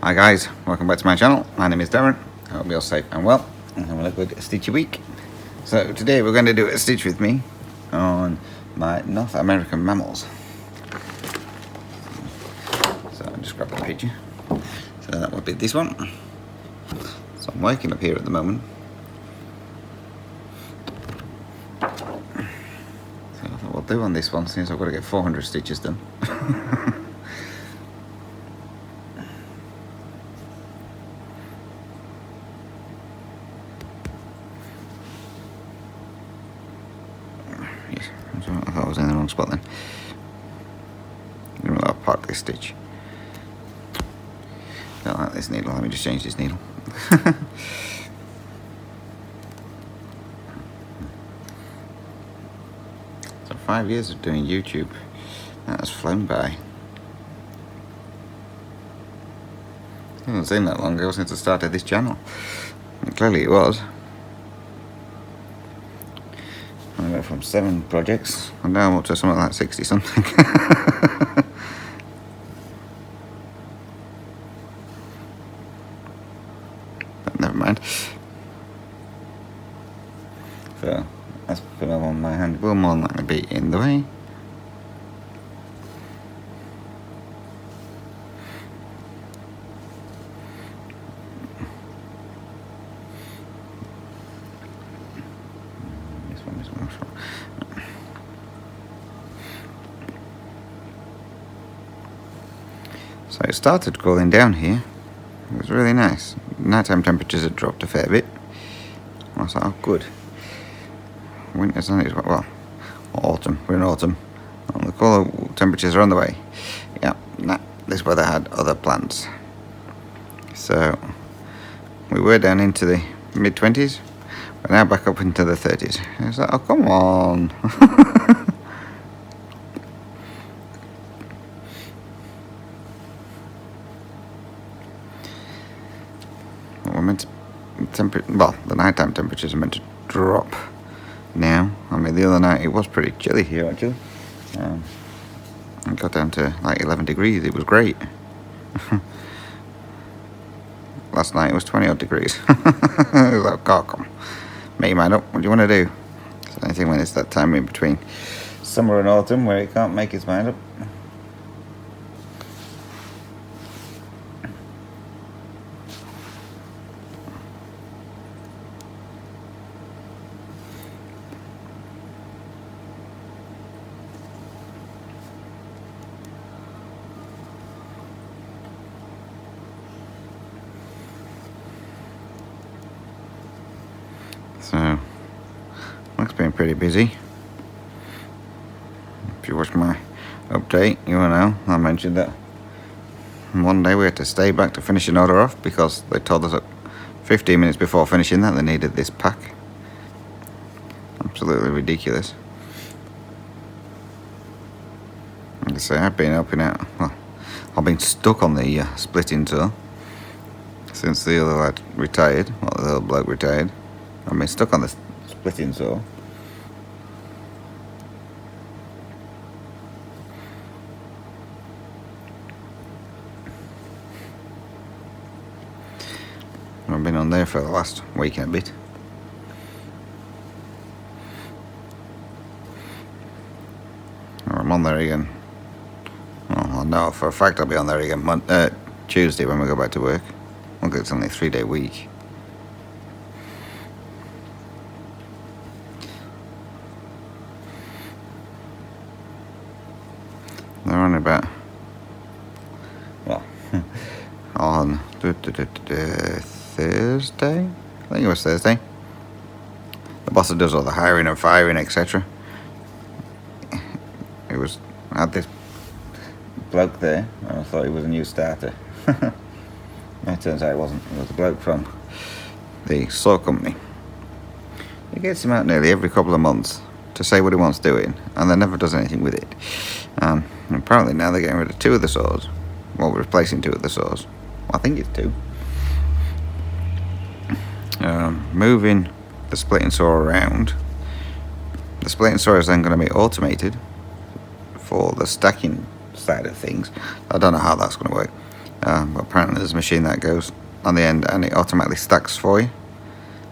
Hi guys, welcome back to my channel. My name is Darren. I hope you're safe and well and having a good stitchy week. So today we're going to do a stitch with me on my North American mammals. So I'll just grab the picture. So that would be this one. So I'm working up here at the moment. So what we'll do on this one, since I've got to get 400 stitches done. I thought I was in the wrong spot then. I'll part this stitch. Don't like this needle, let me just change this needle. So 5 years of doing YouTube, that has flown by. It doesn't seem that long ago since I started this channel. And clearly it was. I went from 7 projects and now I'm up to something like 60 something. But never mind. So that's put on my hand will more than likely be in the way. So it started cooling down here. It was really nice. Nighttime temperatures had dropped a fair bit. I was like, oh good. Winter's on its way. Well, autumn. We're in autumn. And the cooler temperatures are on the way. Yeah, nah, this weather had other plans. So we were down into the mid-20s. We're now back up into the 30s. I was like, oh come on. We're meant to the nighttime temperatures are meant to drop now. I mean, the other night it was pretty chilly here actually. It got down to like 11 degrees. It was great. Last night it was 20 odd degrees. I was like, God, come, make your mind up. What do you want to do? So I think when it's that time in between summer and autumn where it can't make its mind up. So, looks been pretty busy. If you watch my update, you will know I mentioned that one day we had to stay back to finish an order off because they told us at 15 minutes before finishing that they needed this pack. Absolutely ridiculous. Like I say, I've been helping out. Well, I've been stuck on the splitting saw since the other lad retired. Well, the other bloke retired. I've been stuck on the splitting saw. I've been on there for the last week and a bit. I'm on there again. Well, I know for a fact I'll be on there again Tuesday when we go back to work. Look, it's only a 3-day week. They're on about, well, on Thursday? I think it was Thursday. The boss that does all the hiring and firing, etc. I had this bloke there, and I thought he was a new starter. It turns out it wasn't. It was a bloke from the saw company. He gets him out nearly every couple of months to say what he wants doing, and then never does anything with it. Apparently now they're getting rid of 2 of the saws. Well, we're replacing 2 of the saws. Well, I think it's 2. Moving the splitting saw around. The splitting saw is then going to be automated for the stacking side of things. I don't know how that's going to work. But apparently there's a machine that goes on the end and it automatically stacks for you.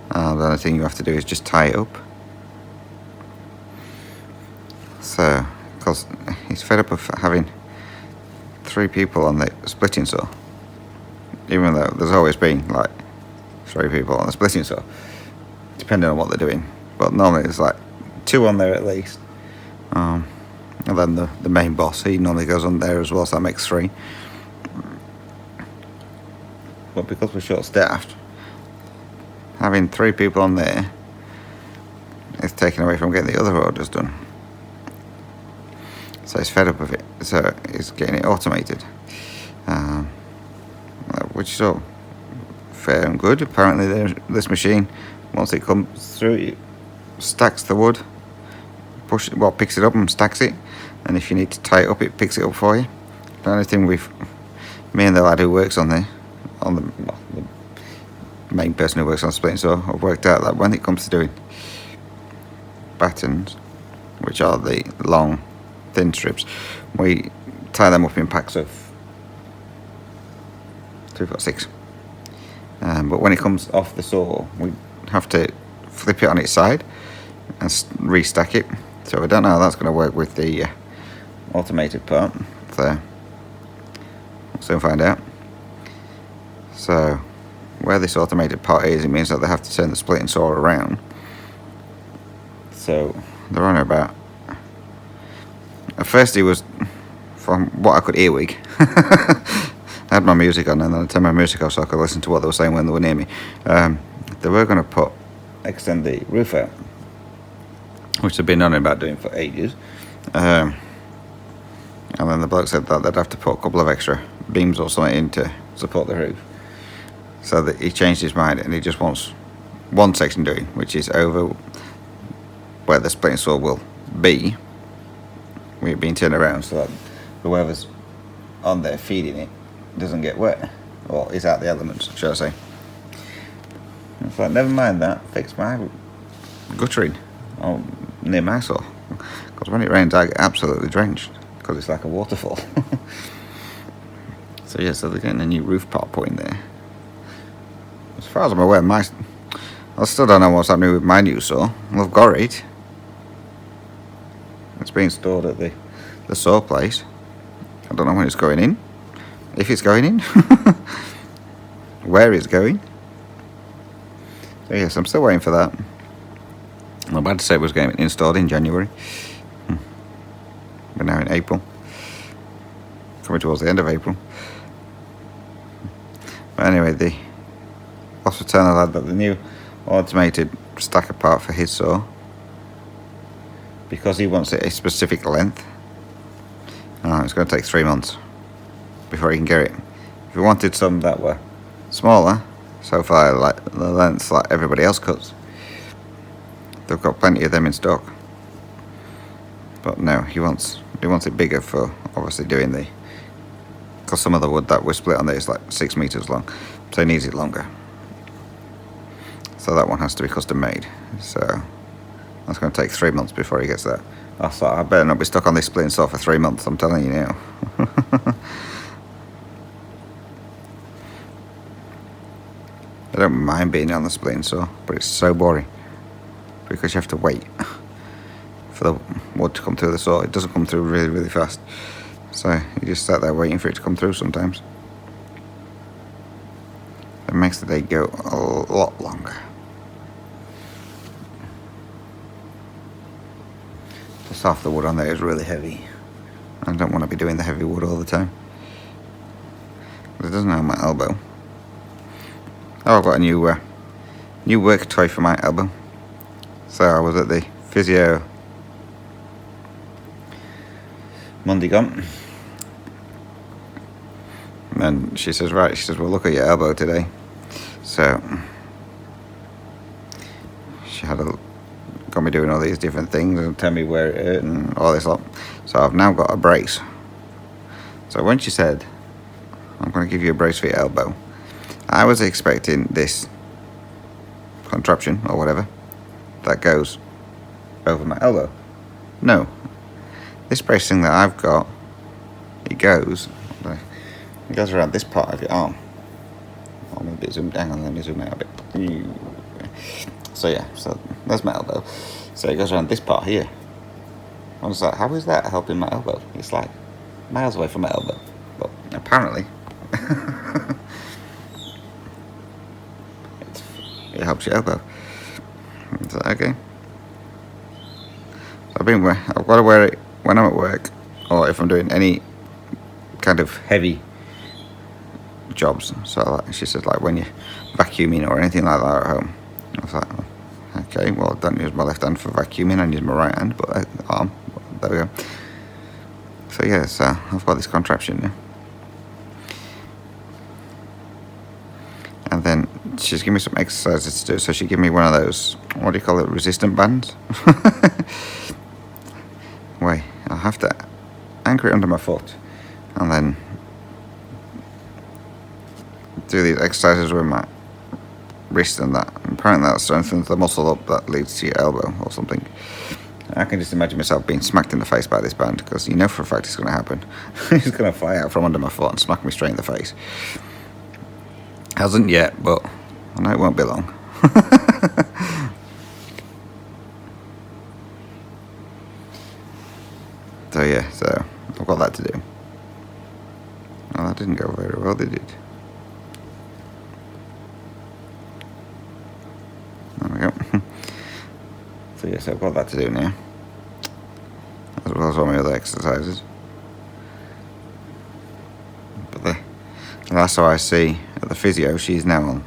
The only thing you have to do is just tie it up. So, because he's fed up of having 3 people on the splitting saw, even though there's always been like 3 people on the splitting saw, depending on what they're doing. But normally there's like 2 on there at least. And then the main boss, he normally goes on there as well, so that makes 3. But because we're short-staffed, having 3 people on there is taken away from getting the other orders done. So he's fed up of it, so he's getting it automated, which is all fair and good. Apparently this machine, once it comes through, it stacks the wood, picks it up and stacks it, and if you need to tie it up, it picks it up for you. The only thing me and the lad who works on the main person who works on splitting saw, have worked out that when it comes to doing battens, which are the long thin strips, we tie them up in packs of 6. But when it comes off the saw, we have to flip it on its side and restack it. So I don't know how that's going to work with the automated part, so we'll soon find out. So where this automated part is, it means that they have to turn the splitting saw around. So they're on about, at first he was, from what I could earwig, I had my music on and then I turned my music off so I could listen to what they were saying when they were near me. They were going to extend the roof out, which they've been on about doing for ages. And then the bloke said that they'd have to put a couple of extra beams or something in to support the roof. So that he changed his mind and he just wants one section doing, which is over where the splitting saw will be, with it being turned around so that whoever's on there feeding it doesn't get wet, or is out the elements, shall I say. It's like, never mind that, fix my guttering near my saw, because when it rains I get absolutely drenched because it's like a waterfall. So yeah, so they're getting a new roof part put in there. As far as I'm aware, I still don't know what's happening with my new saw. I've got it. It's being stored at the saw place. I don't know when it's going in, if it's going in, where it's going. So yes, I'm still waiting for that. I'm about to say it was getting installed in January. We're now in April, coming towards the end of April. But anyway, the boss was telling the lad that the new automated stacker part for his saw, because he wants it a specific length, it's going to take 3 months before he can get it. If he wanted some that were smaller, so far like the lengths like everybody else cuts, they've got plenty of them in stock. But no, he wants it bigger for obviously doing because some of the wood that we split on there is like 6 meters long, so he needs it longer. So that one has to be custom made. So that's going to take 3 months before he gets that. I thought I better not be stuck on this splitting saw for 3 months, I'm telling you now. I don't mind being on the splitting saw, but it's so boring because you have to wait for the wood to come through the saw. It doesn't come through really, really fast. So you just sat there waiting for it to come through sometimes. It makes the day go a lot longer. Just half the wood on there is really heavy. I don't want to be doing the heavy wood all the time. But it doesn't have my elbow. Oh, I've got a new work toy for my elbow. So I was at the physio Monday gone, and she says, well, look at your elbow today. So she got me doing all these different things and tell me where it hurt and all this lot. So I've now got a brace. So when she said, I'm going to give you a brace for your elbow, I was expecting this contraption or whatever that goes over my elbow. No, this brace thing that I've got, it goes, It goes around this part of your arm. Or maybe it zoomed down and let me zoom out a bit. So yeah, so there's my elbow. So it goes around this part here. I was like, how is that helping my elbow? It's like miles away from my elbow. But apparently it helps your elbow. Is that okay? So I've got to wear it when I'm at work, or if I'm doing any kind of heavy jobs. So like, she says, like when you're vacuuming or anything like that at home. I was like, oh, okay, well, I don't use my left hand for vacuuming, I use my right hand, but arm. There we go. So yeah, so I've got this contraption now. And then she's giving me some exercises to do. So she gave me one of those, what do you call it, resistant bands? Wait, I'll have to anchor it under my foot and then do these exercises with my wrist and that. And apparently that strengthens the muscle up that leads to your elbow or something. I can just imagine myself being smacked in the face by this band, because you know for a fact it's going to happen. It's going to fly out from under my foot and smack me straight in the face. Hasn't yet, but I know it won't be long. So yeah, so I've got that to do. Oh, that didn't go very well, did it? There we go. So yes, I've got that to do now, as well as all my other exercises. But the last I see at the physio, she's now on,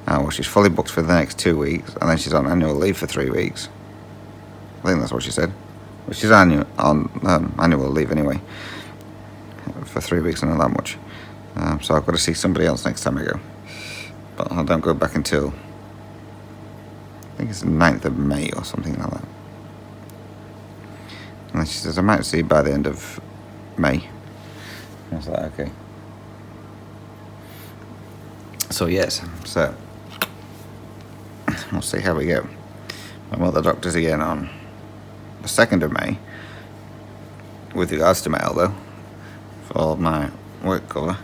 well, she's fully booked for the next 2 weeks, and then she's on annual leave for 3 weeks. I think that's what she said. Well, she's on annual leave anyway, for 3 weeks, and not that much. So I've got to see somebody else next time I go. But I don't go back until, I think it's the 9th of May or something like that. And then she says, I might see you by the end of May. I was like, okay. So yes, so we'll see how we go. I'm at the doctor's again on the 2nd of May with regards to my elbow for my work cover.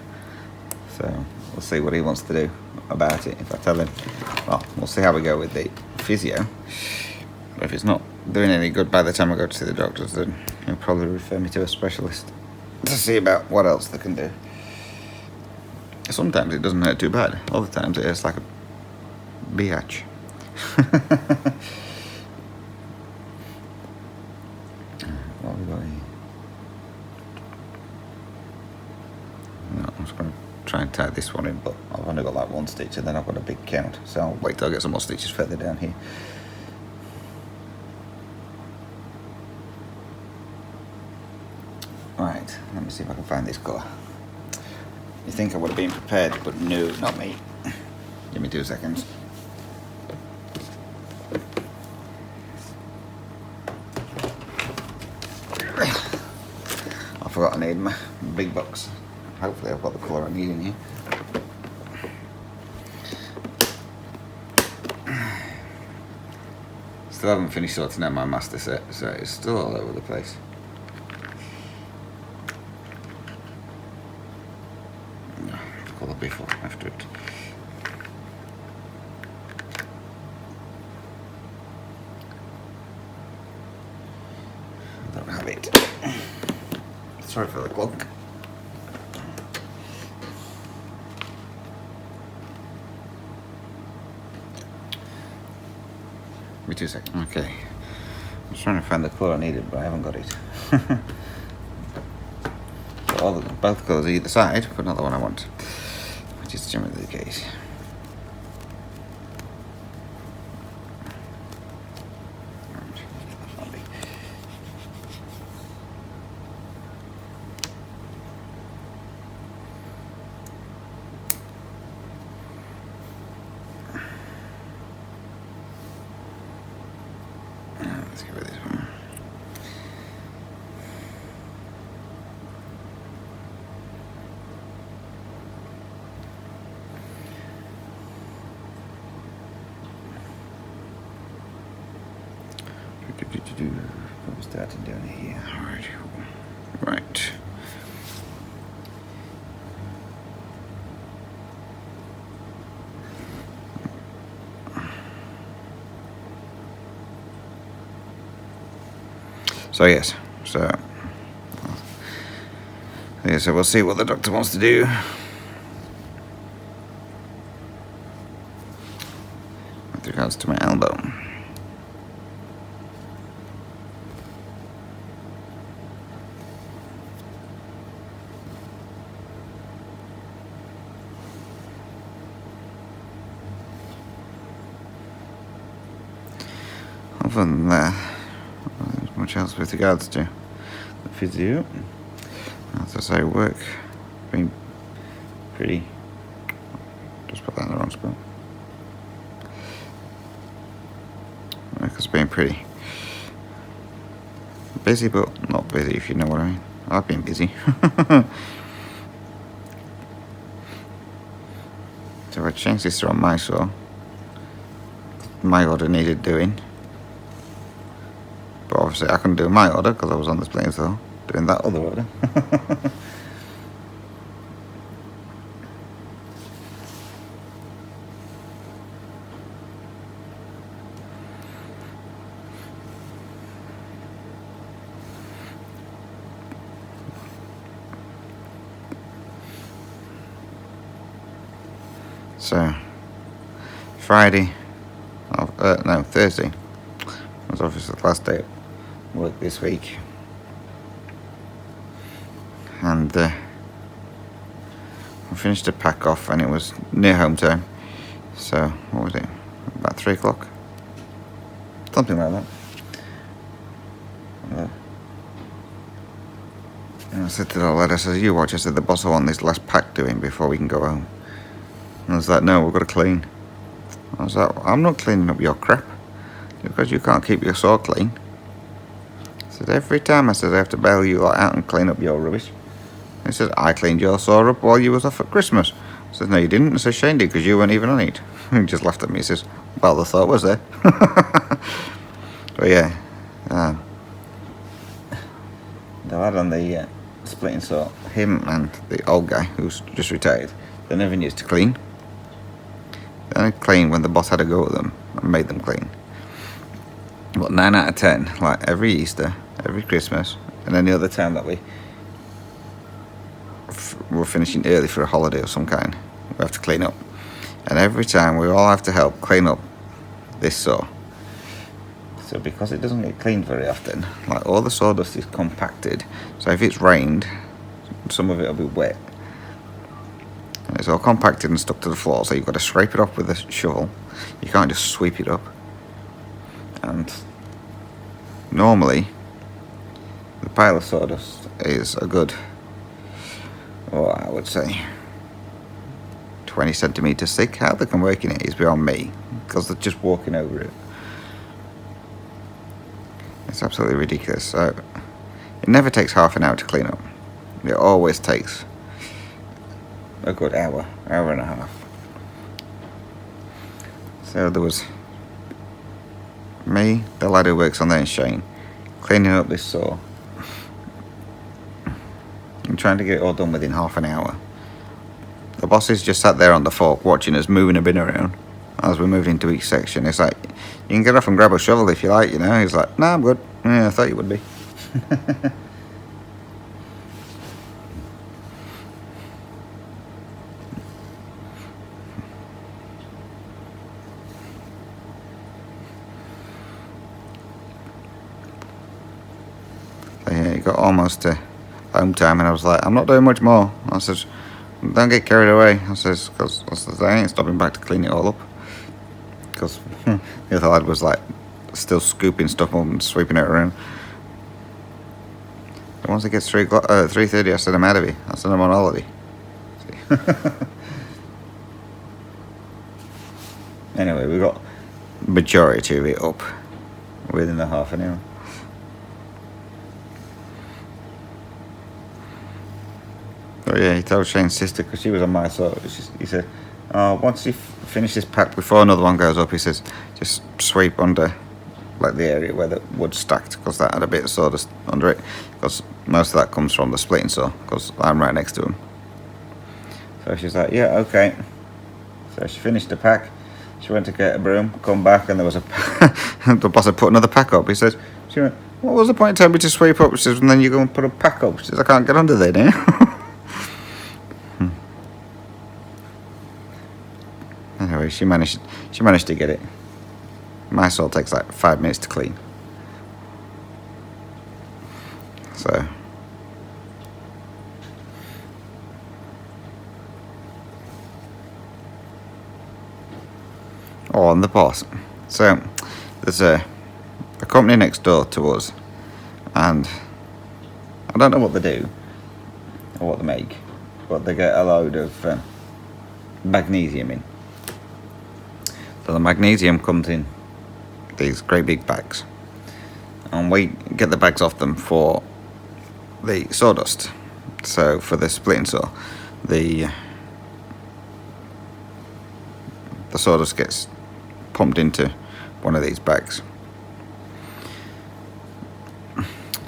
So we'll see what he wants to do about it. If I tell him, well, we'll see how we go with the physio. But if it's not doing any good by the time I go to see the doctors, then he'll probably refer me to a specialist to see about what else they can do. Sometimes it doesn't hurt too bad. Other times it hurts like a biatch. What have we got here? No, I'm just going to try and tie this one in, but I've only got like one stitch and then I've got a big count. So I'll wait till I get some more stitches further down here. Right, let me see if I can find this colour. You think I would have been prepared, but no, not me. Give me 2 seconds. I forgot I need my big box. Hopefully I've got the colour I need in here. Still haven't finished sorting out my master set, so it's still all over the place. Colour before, after it. I don't have it. Sorry for the clunk. Give me 2 seconds. Okay. I'm just trying to find the colour I needed, but I haven't got it. So both colours either side, but not the one I want, which is generally the case. Let's get rid of this one. What was that down here? Alright. Right. So yes, so we'll see what the doctor wants to do. With regards to my elbow. Other than that, there's much else with regards to the physio. As I say, work been pretty. Just put that in the wrong spot. Work has been pretty busy, but not busy, if you know what I mean. I've been busy. So I changed this on my saw. My order needed doing. But obviously I couldn't do my order because I was on this plane, so doing that other order. So Friday, no, Thursday was obviously the last day of work this week, and I finished the pack off, and it was near home time. So what was it? About 3 o'clock, something like that. And I said to the lad, I said, "You watch." I said, "The boss will want this last pack doing before we can go home." And I was like, "No, we've got to clean." I was like, "I'm not cleaning up your crap because you can't keep your saw clean." I said, "Every time," I said, "I have to bail you lot out and clean up your rubbish." He said, "I cleaned your saw up while you was off at Christmas." I said, "No, you didn't." I said, "Shane did, because you weren't even on it." He just laughed at me. He says, "Well, the thought was there." But yeah, the lad on the splitting saw, him and the old guy who's just retired, they never used to clean. They only clean when the boss had a go at them and made them clean. But 9 out of 10, like every Easter, every Christmas, and any other time that we're finishing early for a holiday of some kind, we have to clean up. And every time we all have to help clean up this saw. So because it doesn't get cleaned very often, like all the sawdust is compacted, so if it's rained, some of it will be wet. And it's all compacted and stuck to the floor, so you've got to scrape it off with a shovel. You can't just sweep it up. And normally, the pile of sawdust is a good, or I would say, 20 centimetres thick. How they can work in it is beyond me, because they're just walking over it. It's absolutely ridiculous. So it never takes half an hour to clean up. It always takes a good hour and a half. So there was me, the lad who works on there, and Shane, cleaning up this saw and trying to get it all done within half an hour. The bosses just sat there on the fork watching us moving a bin around as we moved into each section. It's like, "You can get off and grab a shovel if you like, you know." He's like, "No, I'm good." "Yeah, I thought you would be." So yeah, it got almost to home time, and I was like, "I'm not doing much more." I said, "Don't get carried away." I says, because I ain't stopping back to clean it all up. Because the other lad was like still scooping stuff up and sweeping it around. And once it gets 3:30, I said, "I'm out of here." I said, "I'm on holiday." Anyway, we got majority of it up within the half an hour. But yeah, he told Shane's sister, because she was on my side, he said, "Oh, once you finish this pack before another one goes up," he says, "just sweep under like the area where the wood's stacked, because that had a bit of sawdust under it, because most of that comes from the splitting saw, because I'm right next to him." So she's like, "Yeah, okay." So she finished the pack. She went to get a broom, come back, and there was the boss had put another pack up. He says, she went, What was the point of telling me to sweep up? She says, and then you go and put a pack up. She says, I can't get under there now. Anyway, she managed to get it. My soul takes like 5 minutes to clean. So. Oh, and the boss. So, there's a company next door to us, and I don't know what they do or what they make, but they get a load of magnesium in. So the magnesium comes in these great big bags, and we get the bags off them for the sawdust. So for the splitting saw, the sawdust gets pumped into one of these bags.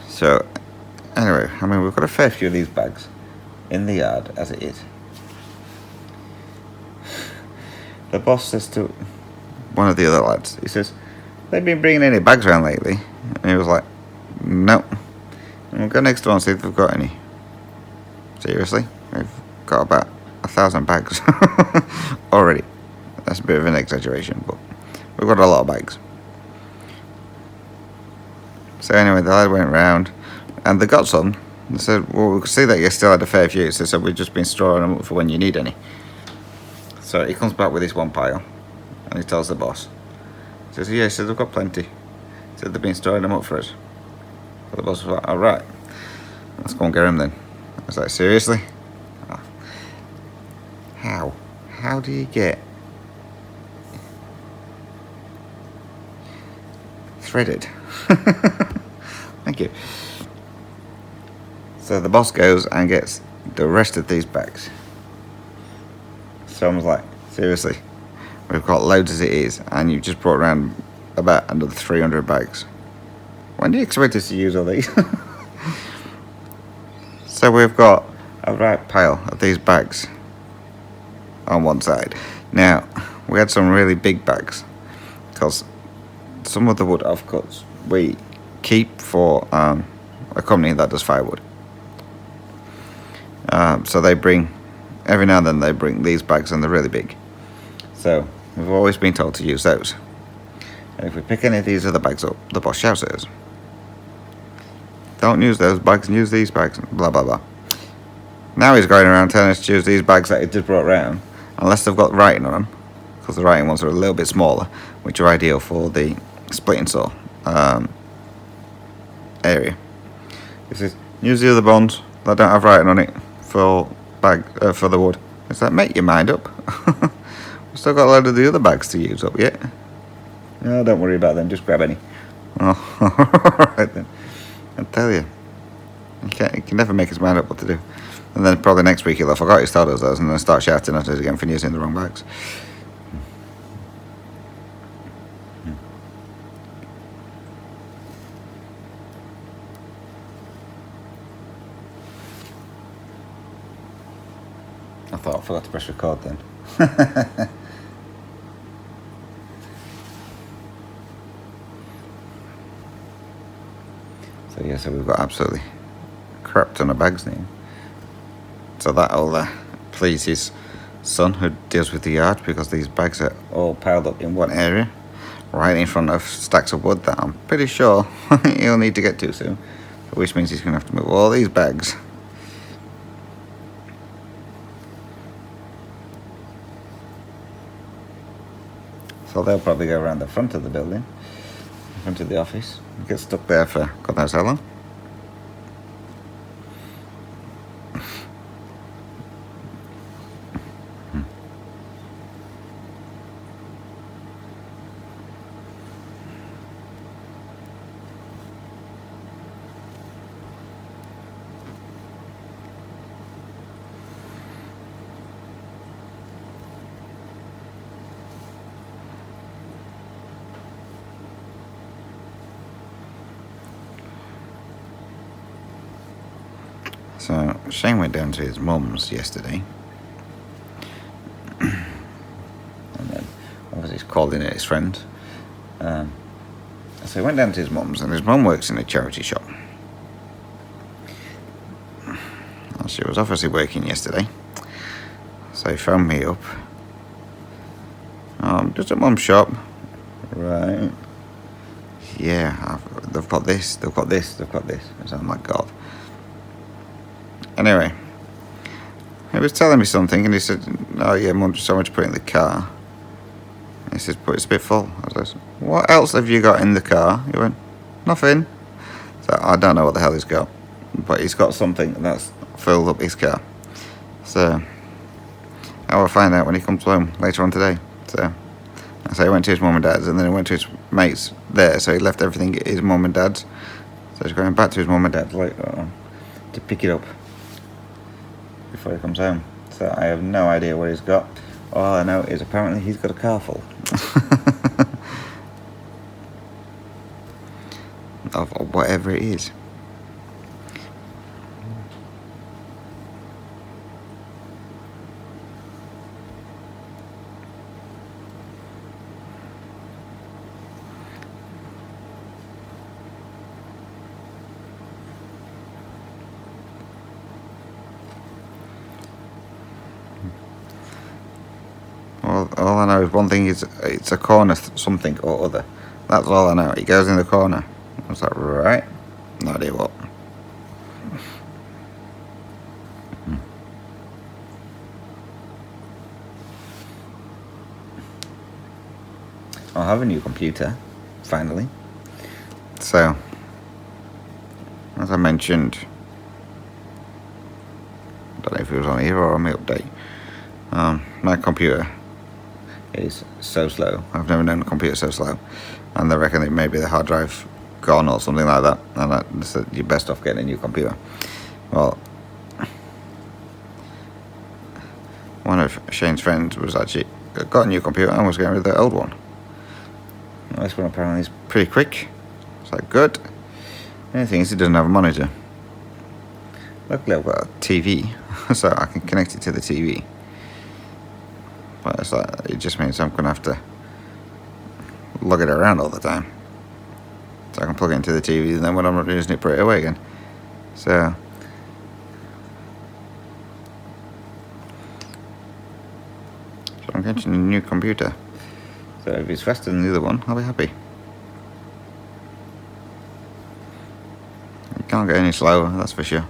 So anyway, I mean, we've got a fair few of these bags in the yard as it is. The boss says to one of the other lads, he says, they've been bringing any bags around lately? And he was like, no. And we'll go next door and see if they've got any. Seriously? We've got about 1,000 bags already. That's a bit of an exaggeration, but we've got a lot of bags. So anyway, the lad went round and they got some. They said, well, we could see that you still had a fair few. So they said, we've just been storing them up for when you need any. So he comes back with this one pile and he tells the boss. He says, yeah, he said, they've got plenty. He said, they've been storing them up for us. So the boss was like, all right, let's go and get them then. I was like, seriously? Oh. How do you get threaded? Thank you. So the boss goes and gets the rest of these bags. So I was like, seriously, we've got loads as it is, and you've just brought around about another 300 bags. When do you expect us to use all these? So we've got a right pile of these bags on one side. Now, we had some really big bags, because some of the wood offcuts we keep for a company that does firewood. So they bring, every now and then they bring these bags, and they're really big. So we've always been told to use those. And if we pick any of these other bags up, the boss shouts at us. Don't use those bags, and use these bags, blah blah blah. Now he's going around telling us to use these bags that he just brought around, unless they've got writing on them, because the writing ones are a little bit smaller, which are ideal for the splitting saw area. He says, use the other ones that don't have writing on it for for the wood. It's like, make your mind up. We've still got a load of the other bags to use up yet. No, don't worry about them, just grab any. Oh, alright then. I tell you, he can never make his mind up what to do. And then probably next week he'll have forgot his starters those, and then start shouting at us again for using the wrong bags. I thought I forgot to press record then. So yeah, so we've got absolutely crap ton of bags now. So that'll please his son who deals with the yard, because these bags are all piled up in one area, right in front of stacks of wood that I'm pretty sure he'll need to get to soon. Which means he's going to have to move all these bags. So they'll probably go around the front of the building, in front of the office, get stuck there for God knows how long. So Shane went down to his mum's yesterday, and then obviously he's called in at his friend. So he went down to his mum's, and his mum works in a charity shop. And she was obviously working yesterday, so he phoned me up. Just at mum's shop. Right. Yeah, they've got this, they've got this, they've got this. I said, oh my God. Anyway, he was telling me something, and he said, oh yeah, Mum, just so much to put in the car. He says, but it's a bit full. I said, what else have you got in the car? He went, nothing. So I don't know what the hell he's got, but he's got something that's filled up his car. So I will find out when he comes home later on today. So he went to his mum and dad's, and then he went to his mates there, so he left everything at his mum and dad's. So he's going back to his mum and dad's later on to pick it up before he comes home. So I have no idea what he's got. All I know is apparently he's got a car full of whatever it is. All I know is one thing is it's a corner something or other. That's all I know. It goes in the corner. I was like, right? No idea what. I have a new computer, finally. So, as I mentioned, I don't know if it was on here or on my update, my computer is so slow. I've never known a computer so slow, and they reckon it may be the hard drive gone or something like that, and they said you're best off getting a new computer. Well, one of Shane's friends was actually got a new computer and was getting rid of the old one. Well, this one apparently is pretty quick. It's like good. The only thing is it doesn't have a monitor. Luckily I've got a TV, so I can connect it to the TV. But it's like, it just means I'm gonna have to lug it around all the time. So I can plug it into the TV, and then when I'm not using it, put it away again. So I'm getting a new computer. So if it's faster than the other one, I'll be happy. It can't get any slower, that's for sure.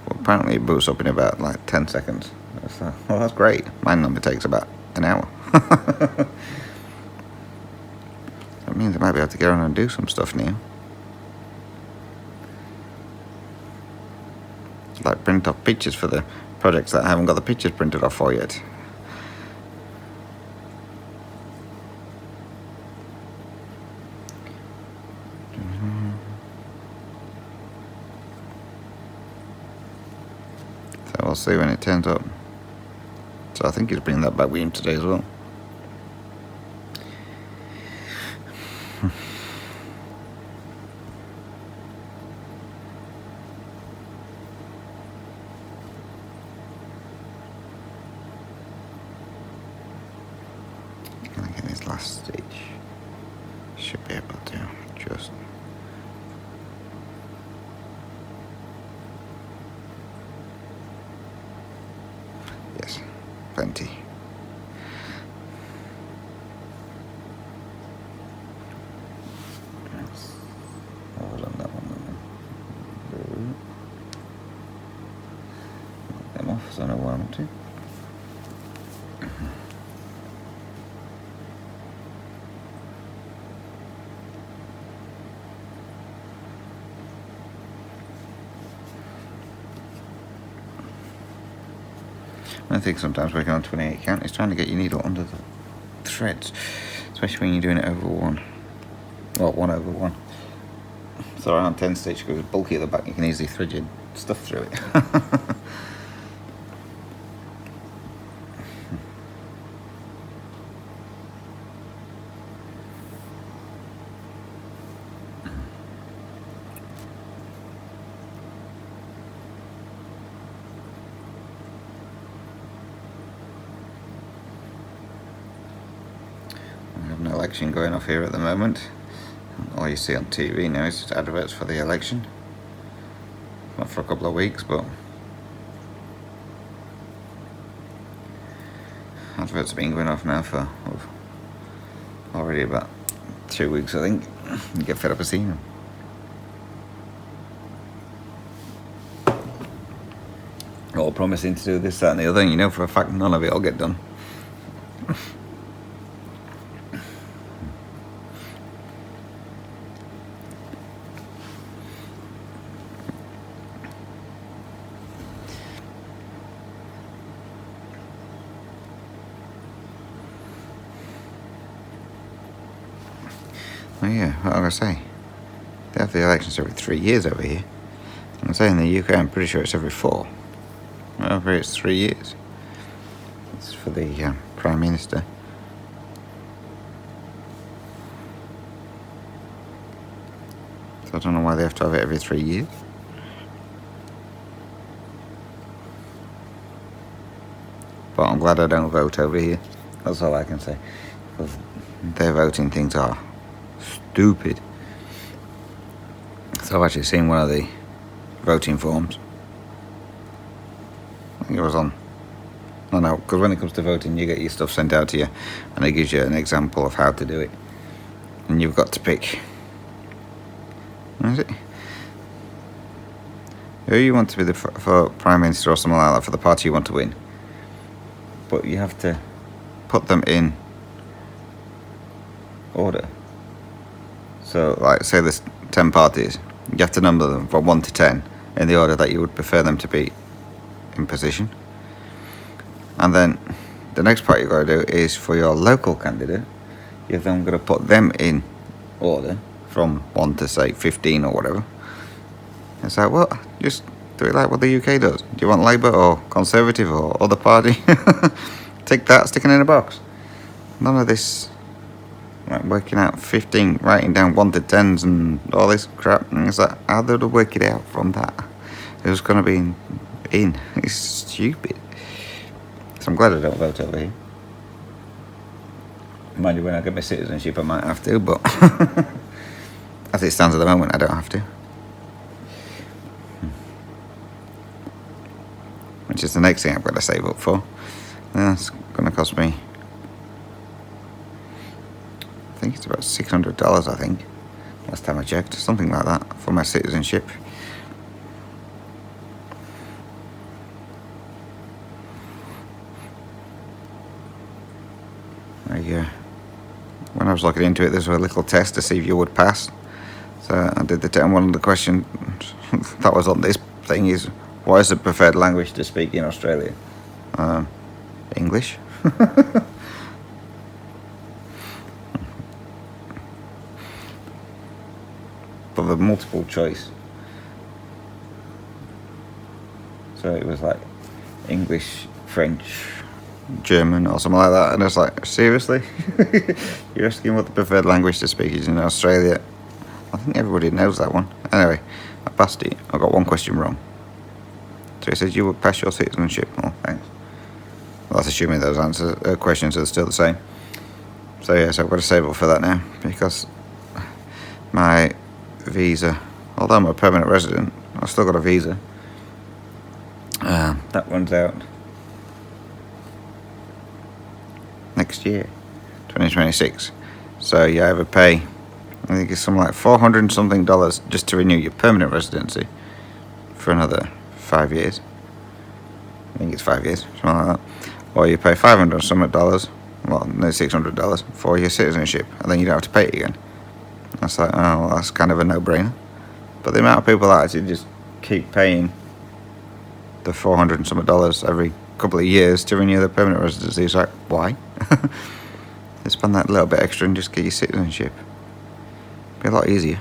Well, apparently it boots up in about like 10 seconds. So, well, that's great. Mine normally takes about an hour. That means I might be able to go on and do some stuff now. Like print off pictures for the projects that I haven't got the pictures printed off for yet. So we'll see when it turns up. So I think he's bringing that back with him today as well. Gonna get this last stitch. Should be able to just. Yes, plenty. Hold on that one. Knock them off so I know where I want to. I think sometimes working on 28 count is trying to get your needle under the threads, especially when you're doing it over one. Well, 1/1. So around 10 stitch, because it's bulky at the back, you can easily thread your stuff through it. We have no action going off here at the moment. all you see on TV now is just adverts for the election. Not for a couple of weeks, but adverts have been going off now for already about 2 weeks, I think. You get fed up of seeing them. All promising to do this, that and the other, and you know for a fact none of it will get done. Oh yeah, what am I going to say? They have the elections every 3 years over here. I'm saying in the UK, I'm pretty sure it's every 4. Over here it's 3 years. It's for the Prime Minister. So I don't know why they have to have it every 3 years. But I'm glad I don't vote over here. That's all I can say. Because their voting things are stupid. So I've actually seen one of the voting forms. I think it was on. No, because when it comes to voting, you get your stuff sent out to you, and it gives you an example of how to do it. And you've got to pick. What is it? Who you want to be for Prime Minister or something like that, for the party you want to win. But you have to put them in order. So, like, say there's 10 parties. You have to number them from 1 to 10 in the order that you would prefer them to be in position. And then the next part you've got to do is for your local candidate, you're then going to put them in order from 1 to, say, 15 or whatever. It's like, what? Just do it like what the UK does. Do you want Labour or Conservative or other party? Take that, stick it in a box. None of this, like, working out 15, writing down 1 to 10s and all this crap. And it's like, how do they work it out from that? Who's going to be in? It's stupid. So I'm glad I don't vote over here. Mind you, when I get my citizenship I might have to, but as it stands at the moment I don't have to. Which is the next thing I've got to save up for. That's going to cost me, I think it's about $600, I think. Last time I checked, something like that, for my citizenship. When I was looking into it, there's a little test to see if you would pass. So I did the test, and one of the questions that was on this thing is, what is the preferred language to speak in Australia? English. But the multiple choice. So it was like English, French, German or something like that, and it's like, seriously? You're asking what the preferred language to speak is in Australia? I think everybody knows that one. Anyway, I passed it. I got one question wrong. So it says you will pass your citizenship. Oh, thanks. Well, that's assuming those questions are still the same. So yeah, so I've got to save up for that now, because my visa, although I'm a permanent resident, I've still got a visa. That runs out next year, 2026. So you either pay, I think it's something like $400 and something just to renew your permanent residency for another 5 years. I think it's 5 years, something like that. Or you pay $500 and something, well, no, $600 for your citizenship, and then you don't have to pay it again. That's like, oh, well, that's kind of a no-brainer. But the amount of people that actually just keep paying the $400 and something every couple of years to renew their permanent residency, is like, why? They spend that little bit extra and just get your citizenship. Be a lot easier.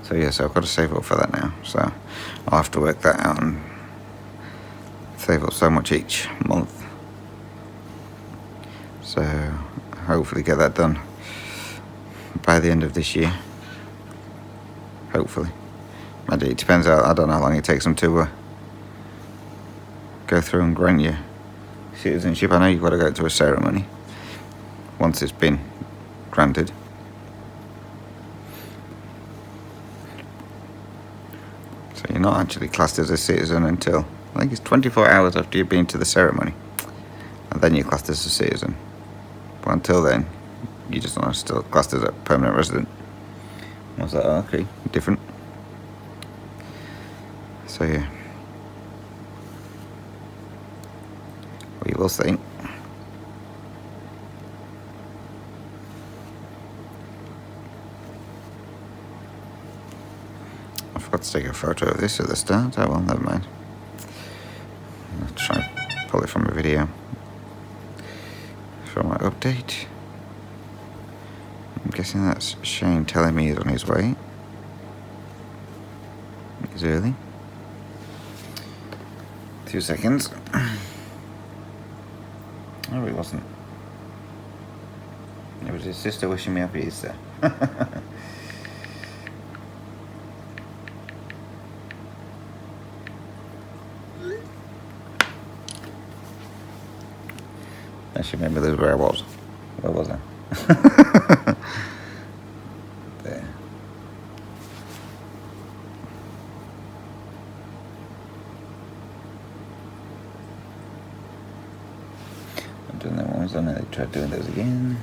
So yeah, so I've got to save up for that now. So I'll have to work that out and save up so much each month. So hopefully get that done by the end of this year. Hopefully. It depends, I don't know how long it takes them to go through and grant you citizenship. I know you've got to go to a ceremony once it's been granted. So you're not actually classed as a citizen until, I think it's 24 hours after you've been to the ceremony, and then you're classed as a citizen. But until then, you just are still classed as a permanent resident. I was like, oh, okay, different. So yeah, we will see. I forgot to take a photo of this at the start. Oh well, never mind. I'll try and pull it from a video. For my update. I'm guessing that's Shane telling me he's on his way. He's early. 2 seconds. Oh, it wasn't. It was his sister wishing me happy Easter. That should make me lose where I was. Where was I? There. I've done that once, and I tried doing those again.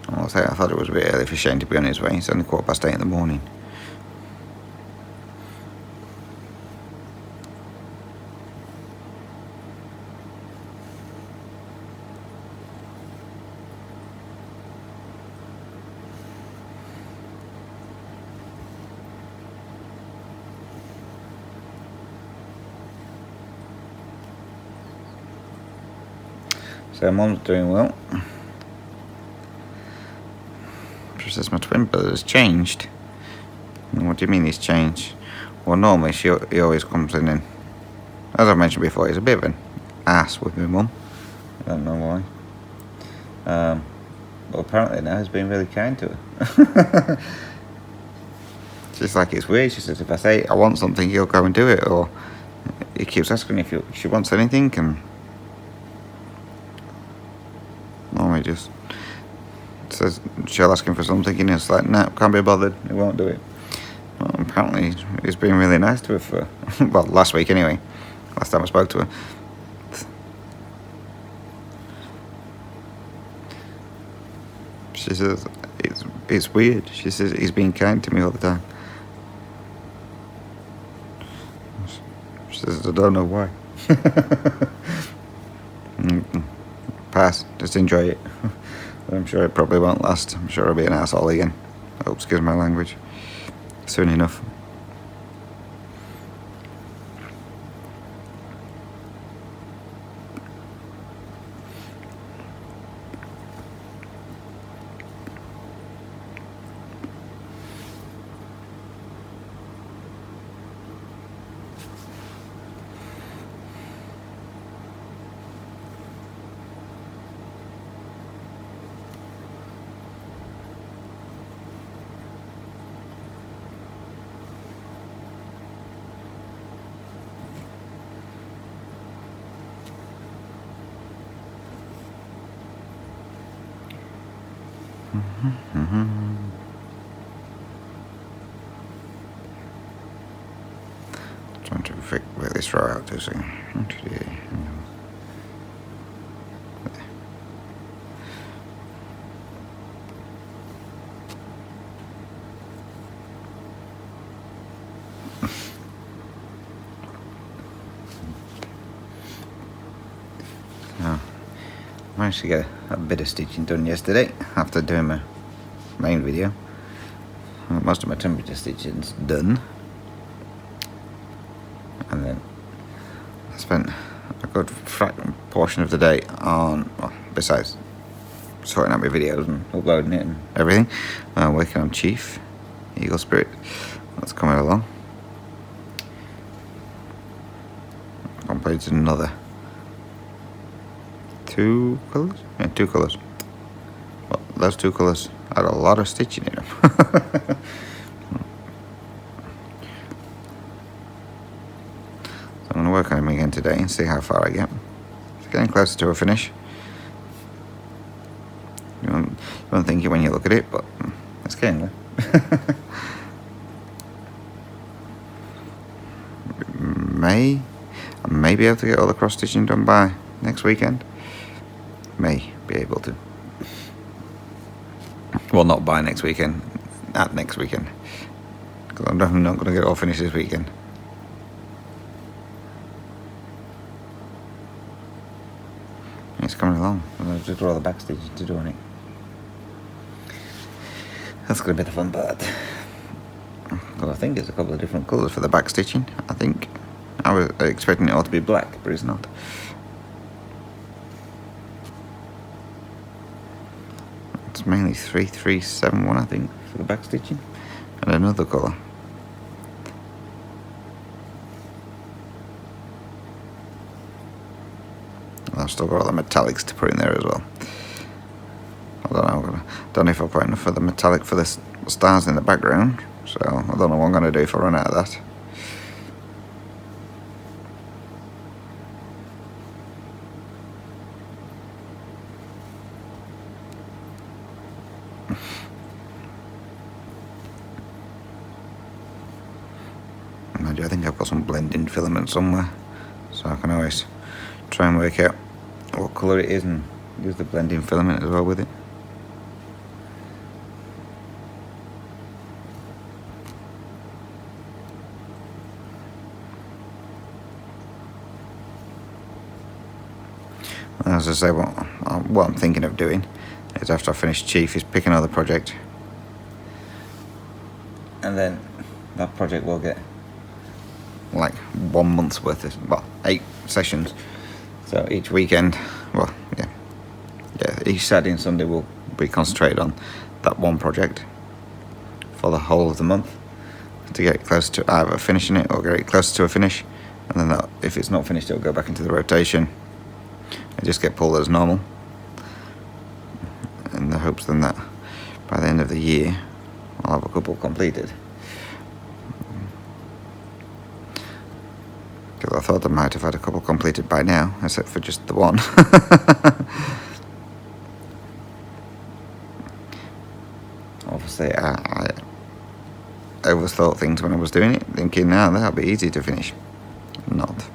I'll say I thought it was a bit early for Shane to be on his way. It's only 8:15 in the morning. So Mum's doing well. She says my twin brother's changed. What do you mean he's changed? Well, normally he always comes in and, as I mentioned before, he's a bit of an ass with my mum. I don't know why. But apparently now he's been really kind to her. She's like, it's weird. She says if I say I want something, he'll go and do it, or he keeps asking if she wants anything, and normally just says she'll ask him for something and he's like, nah, can't be bothered, he won't do it. Well, apparently he's been really nice to her for, well, last week anyway, last time I spoke to her. She says, it's weird. She says, he's been kind to me all the time. She says, I don't know why. Pass, just enjoy it. I'm sure it probably won't last. I'm sure I'll be an asshole again. Oh, excuse my language. Soon enough. Trying to work this row out to see. I managed to get a bit of stitching done yesterday after doing my main video. Most of my temperature stitching's done, and then I spent a good portion of the day on, well, besides sorting out my videos and uploading it and everything, working on Chief, Eagle Spirit. That's coming along. I completed another 2 colours? Yeah, 2 colours. Well, those 2 colours had a lot of stitching in them. So I'm going to work on them again today and see how far I get. It's getting closer to a finish. You won't think it when you look at it, but it's getting there. I may be able to get all the cross stitching done by next weekend. May be able to. Well, not by next weekend, at next weekend. Because I'm definitely not going to get it all finished this weekend. It's coming along. I'm going to draw the back stitches to do on it. That's going to be the fun part. Well, I think it's a couple of different colours for the back stitching, I think. I was expecting it all to be black, but it's not. It's mainly 3371, I think, for the back stitching. And another colour. I've still got all the metallics to put in there as well. I don't know if I'll put enough for the metallic for the stars in the background. So I don't know what I'm going to do if I run out of that. I think I've got some blending filament somewhere, so I can always try and work out what colour it is and use the blending filament as well with it. As I say, what I'm thinking of doing is after I finish Chief is pick another project, and then that project will get like 1 month's worth of, well, 8 sessions. So each weekend, well, yeah, each Saturday and Sunday will be concentrated on that one project for the whole of the month to get close to either finishing it or get it closer to a finish, and then that, if it's not finished, it'll go back into the rotation and just get pulled as normal, in the hopes then that by the end of the year I'll have a couple completed. Because I thought I might have had a couple completed by now, except for just the one. Obviously, I overthought things when I was doing it, thinking, now that'll be easy to finish. Not.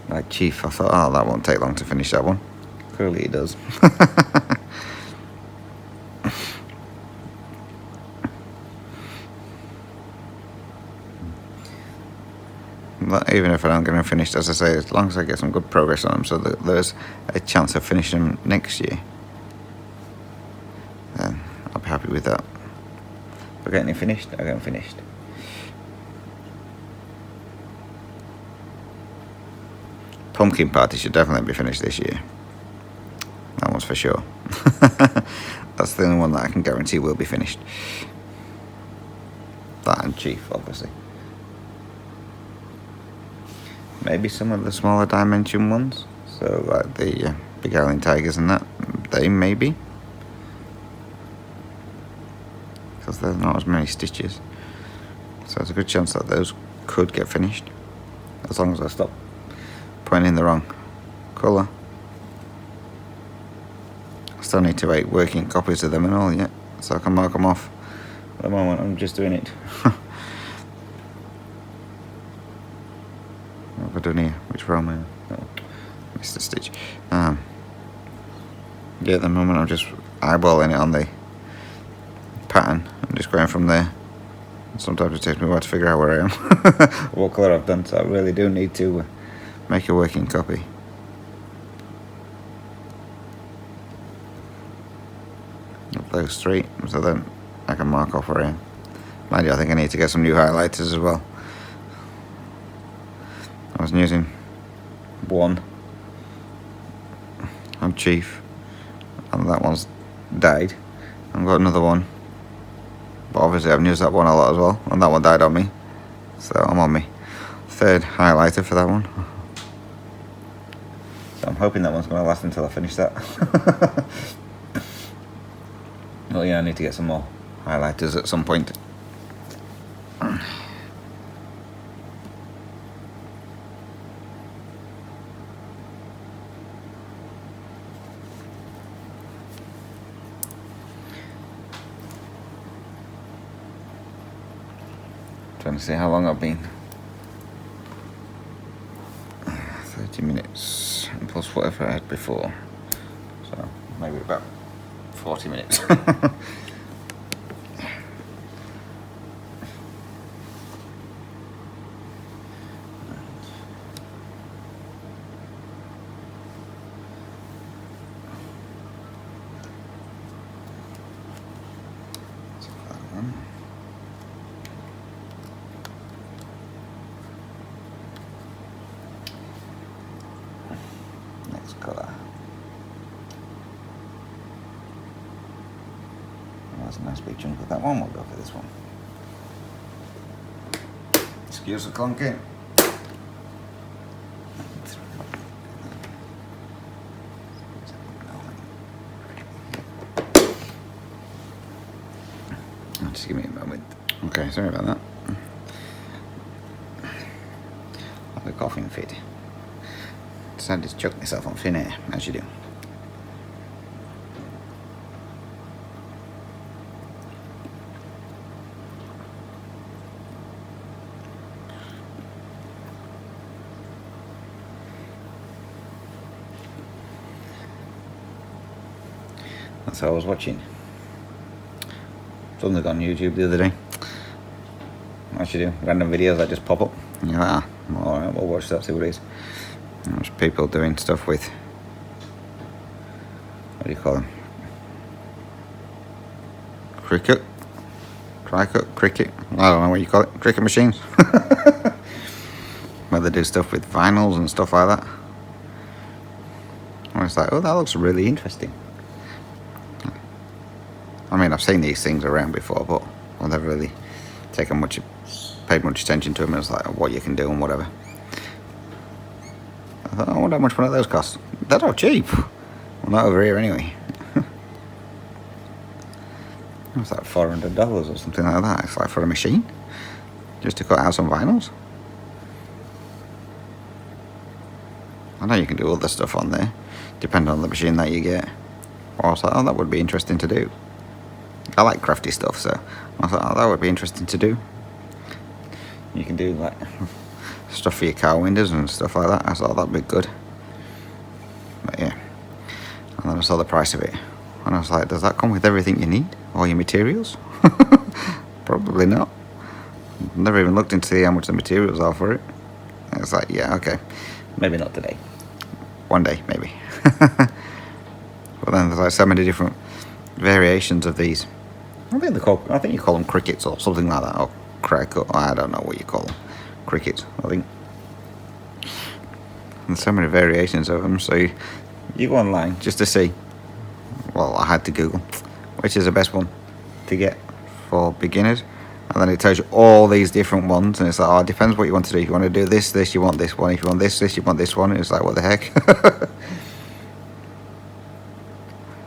Like Chief, I thought, oh, that won't take long to finish that one. Clearly it does. But even if I don't get them finished, as I say, as long as I get some good progress on them, so that there's a chance of finishing them next year, then I'll be happy with that. If I get any finished, I get them finished. Pumpkin Party should definitely be finished this year. That one's for sure. That's the only one that I can guarantee will be finished. That and Chief, obviously. Maybe some of the smaller dimension ones, so like the Big Island Tigers and that, they may be, because there's not as many stitches, so there's a good chance that those could get finished, as long as I stop putting in the wrong colour. I still need to make working copies of them and all yet, so I can mark them off. At the moment I'm just doing it. What have I done here? Which row am I on? Oh, missed a stitch. Yeah, at the moment I'm just eyeballing it on the pattern. I'm just going from there. Sometimes it takes me a while to figure out where I am. What colour I've done, so I really do need to make a working copy. Of those three, so then I can mark off where I am. Mind you, I think I need to get some new highlighters as well. I was using one on Chief, and that one's died. I've got another one, but obviously I've used that one a lot as well, and that one died on me. So I'm on my third highlighter for that one. So I'm hoping that one's going to last until I finish that. Oh yeah, I need to get some more highlighters at some point. Trying to see how long I've been. 30 minutes plus whatever I had before. So maybe about 40 minutes. Next colour. That's a nice big chunk of that one. We'll go for this one. Excuse the clunking. Just give me a moment. Okay, sorry about that. Like a coughing fit. Decided to choke myself on thin air, as you do. That's how I was watching something on YouTube the other day. As you do, random videos that just pop up. And you're like, alright, we'll watch that, see what it is. And there's people doing stuff with, what do you call them? Cricket? Cricket? I don't know what you call it. Cricket machines? Where they do stuff with vinyls and stuff like that. I was like, oh, that looks really interesting. I mean, I've seen these things around before, but I've never really paid much attention to them. It's like what you can do and whatever. I thought, I wonder how much one of those costs. They're not cheap. Well, not over here anyway. It's like $400 or something like that. It's like for a machine, just to cut out some vinyls. I know you can do other stuff on there, depending on the machine that you get. Well, I was like, oh, that would be interesting to do. I like crafty stuff, so I thought, oh, that would be interesting to do. You can do like stuff for your car windows and stuff like that. I thought that'd be good. But yeah, and then I saw the price of it, and I was like, does that come with everything you need? All your materials? Probably not. Never even looked into see how much the materials are for it. And it's like, yeah, okay, maybe not today. One day, maybe. But then there's like so many different variations of these. I think you call them crickets or something like that, or cricket. I don't know what you call them. Crickets, I think. And so many variations of them. So you go online just to see. Well, I had to Google which is the best one to get for beginners, and then it tells you all these different ones, and it's like, oh, it depends what you want to do. If you want to do this, you want this one. If you want this, you want this one. And it's like, what the heck?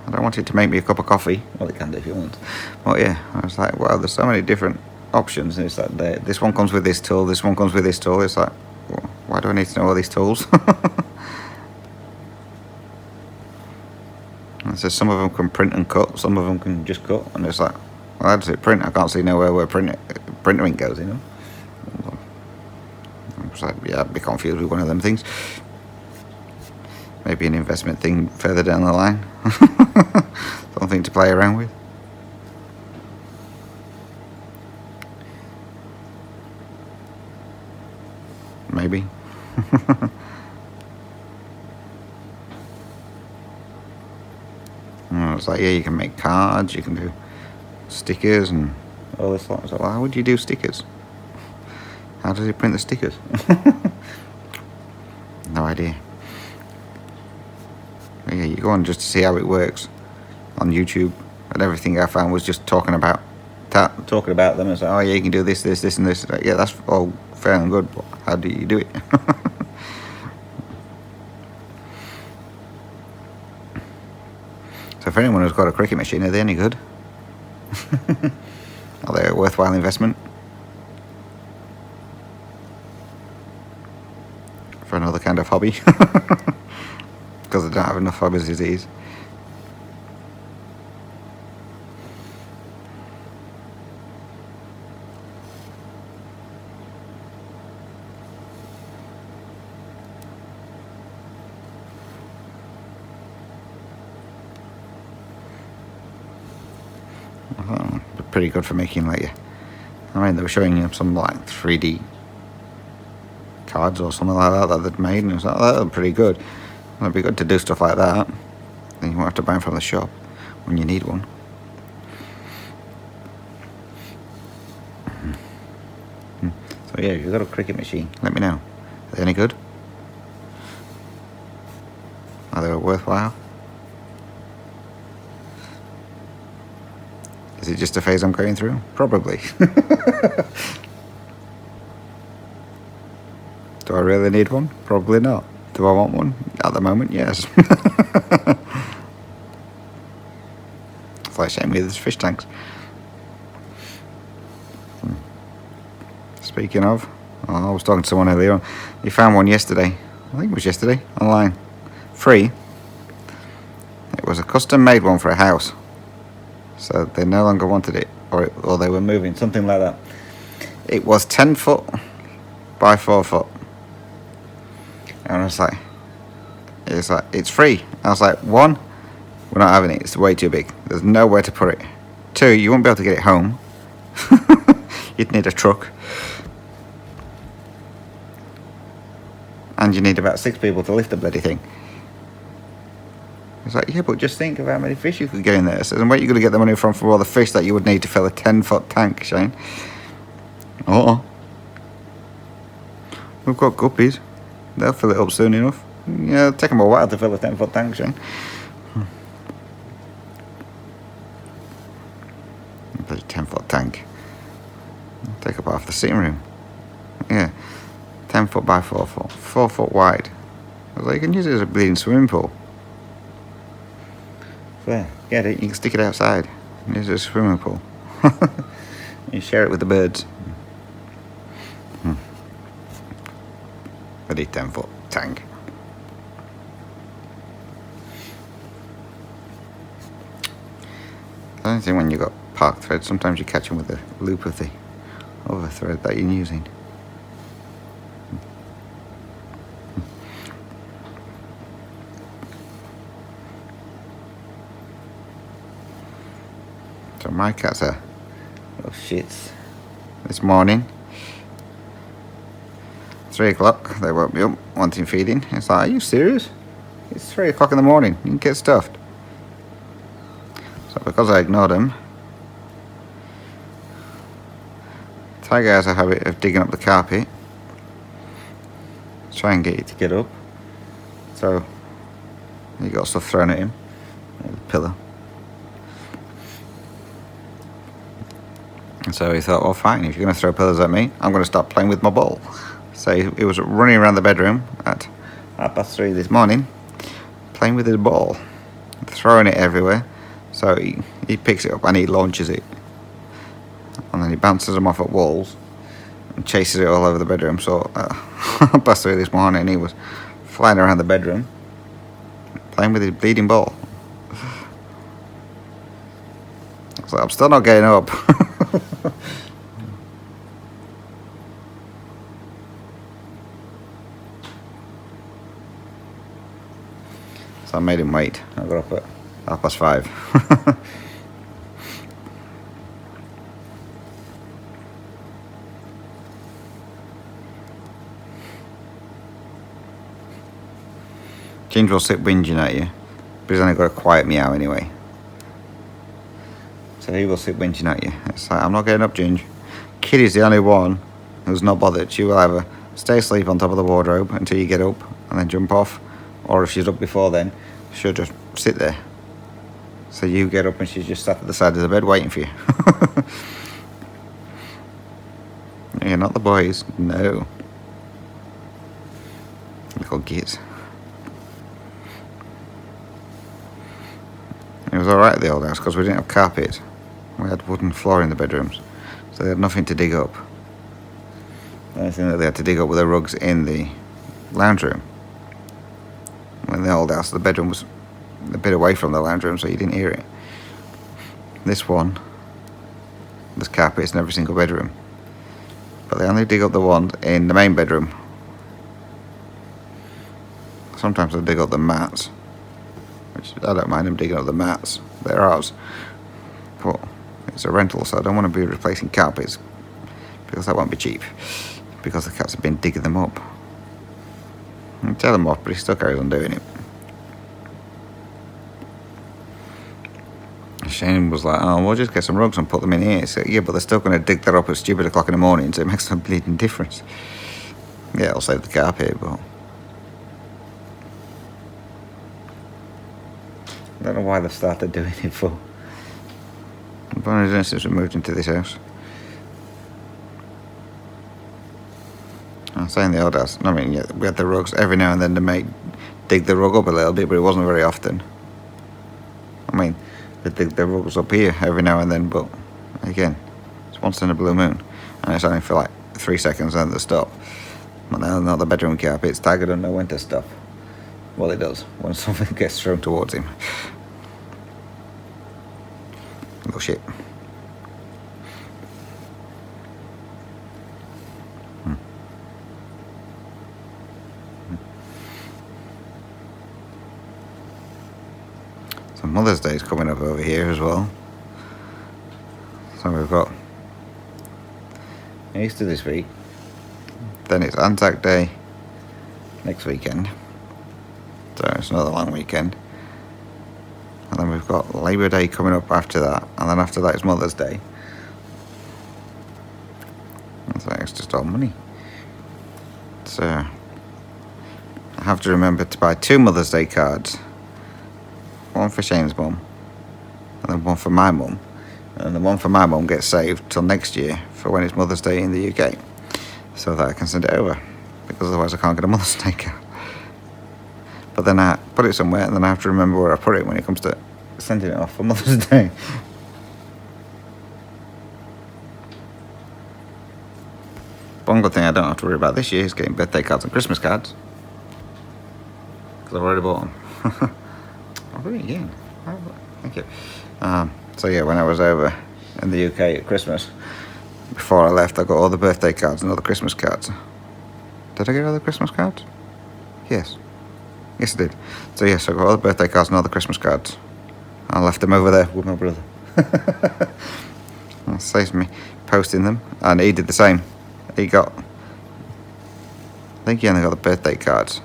I don't want it to make me a cup of coffee. Well, it can do if you want. But yeah, I was like, wow, there's so many different options. And it's like, this one comes with this tool, this one comes with this tool. It's like, well, why do I need to know all these tools? And so some of them can print and cut, some of them can just cut. And it's like, well, how does it print? I can't see nowhere where printer ink goes, you know? I was like, yeah, I'd be confused with one of them things. Maybe an investment thing further down the line. Something to play around with. Maybe. And it's like, yeah, you can make cards, you can do stickers and all this lot. So why would you do stickers? How does it print the stickers? No idea. But yeah, you go on just to see how it works on YouTube, and everything I found was just talking about them. It's like, oh yeah, you can do this, and this. Like, yeah, that's all fair and good, but how do you do it? if anyone who's got a cricket machine, are they any good? Are they a worthwhile investment? For another kind of hobby? Because I don't have enough hobbies as it is. Pretty good for making like, I mean, they were showing you some like 3D cards or something like that they'd made, and it was like, oh, that was pretty good. It'd be good to do stuff like that. Then you won't have to buy them from the shop when you need one. So yeah, if you've got a cricket machine, let me know. Are they any good? Are they worthwhile? Is it just a phase I'm going through? Probably. Do I really need one? Probably not. Do I want one? At the moment, yes. It's like shame with these fish tanks. Speaking of, I was talking to someone earlier on. He found one yesterday. I think it was yesterday, online. Free. It was a custom made one for a house. So they no longer wanted it, or they were moving, something like that. It was 10 foot by 4 foot. And I was like, it's free. I was like, 1, we're not having it, it's way too big. There's nowhere to put it. 2, you won't be able to get it home. You'd need a truck. And you need about 6 people to lift the bloody thing. It's like, yeah, but just think of how many fish you could get in there. So, and where are you going to get the money from for all the fish that you would need to fill a 10-foot tank, Shane? Oh, we've got guppies. They'll fill it up soon enough. Yeah, it'll take them a while to fill a 10-foot tank, Shane. Bloody 10-foot tank. It'll take up half the sitting room. Yeah, 10 foot by 4 foot. 4 foot wide. I was like, you can use it as a bleeding swimming pool. There, get it, you can stick it outside. Use it as a swimming pool. You share it with the birds. Bloody 10-foot tank. The only thing when you've got park thread, sometimes you catch them with the loop of the other thread that you're using. So my cats are little shits. This morning, 3 o'clock, they woke me up wanting feeding. It's like, are you serious? It's 3 o'clock in the morning, you can get stuffed. So because I ignored them, Tiger has a habit of digging up the carpet, try and get you to get up. So he got stuff thrown at him, a pillow. And so he thought, well, fine, if you're going to throw pillows at me, I'm going to start playing with my ball. So he was running around the bedroom at 3:30 this morning, playing with his ball, throwing it everywhere. So he picks it up and he launches it. And then he bounces them off at walls and chases it all over the bedroom. So at 3:30 this morning, he was flying around the bedroom, playing with his bleeding ball. So I'm still not getting up. So I made him wait. I got up at 5:30. Ginger will sit whinging at you, but he's only got a quiet meow anyway. So he will sit whinging at you. It's like, I'm not getting up, Ginger. Kitty's the only one who's not bothered. She will either stay asleep on top of the wardrobe until you get up and then jump off, or if she's up before then, she'll just sit there. So you get up and she's just sat at the side of the bed waiting for you. You're not the boys, no. Little gits. It was alright at the old house because we didn't have carpet. We had wooden floor in the bedrooms, so they had nothing to dig up. The only thing that they had to dig up were the rugs in the lounge room. In the old house, the bedroom was a bit away from the lounge room, so you didn't hear it. This one, there's carpets in every single bedroom, but they only dig up the one in the main bedroom. Sometimes they dig up the mats, which I don't mind them digging up the mats. They're ours, but it's a rental, so I don't want to be replacing carpets because that won't be cheap. Because the cats have been digging them up. I tell him off, but he still carries on doing it. Shane was like, "Oh, we'll just get some rugs and put them in here." So yeah, but they're still going to dig that up at stupid o'clock in the morning, so it makes no bleeding difference. Yeah, it'll save the carpet, but I don't know why they've started doing it for. I've only done it since we moved into this house. I say in the old house, I mean, yeah, we had the rugs. Every now and then they may dig the rug up a little bit, but it wasn't very often. I mean, they dig the rugs up here every now and then, but again, it's once in a blue moon, and it's only for like 3 seconds and then they stop. But now not the bedroom carpet, Tiger don't know when to stop. Well, it does when something gets thrown towards him. Little shit. So Mother's Day is coming up over here as well. So we've got Easter this week, then it's Anzac Day next weekend, so it's another long weekend, and then we've got Labour Day coming up after that, and then after that it's Mother's Day. So it's just all money. So I have to remember to buy 2 Mother's Day cards, one for Shane's mum and then one for my mum, and the one for my mum gets saved till next year for when it's Mother's Day in the UK, so that I can send it over, because otherwise I can't get a Mother's Day card. But then I put it somewhere, and then I have to remember where I put it when it comes to sending it off for Mother's Day. One good thing I don't have to worry about this year is getting birthday cards and Christmas cards, because I've already bought them. Oh, really? Yeah. Oh, thank you. So yeah, when I was over in the UK at Christmas, before I left, I got all the birthday cards and all the Christmas cards. Did I get all the Christmas cards? Yes. Yes, I did. So yes, I got all the birthday cards and all the Christmas cards. I left them over there with my brother. That saves me posting them, and he did the same. He got, I think he only got the birthday cards.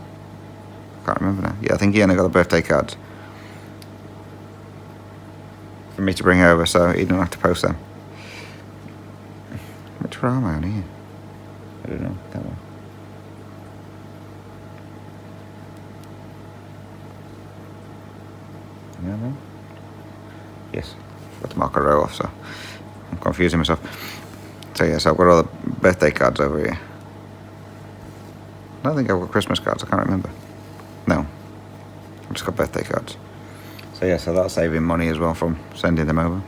I can't remember now. Yeah, I think he only got the birthday cards for me to bring over, so he didn't have to post them. Which one am I on here? I don't know. That one. Yeah, no? Yes. Got to mark a row off, so I'm confusing myself. So yes, I've got all the birthday cards over here. I don't think I've got Christmas cards, I can't remember. No. I've just got birthday cards. So yeah, so that's saving money as well from sending them over.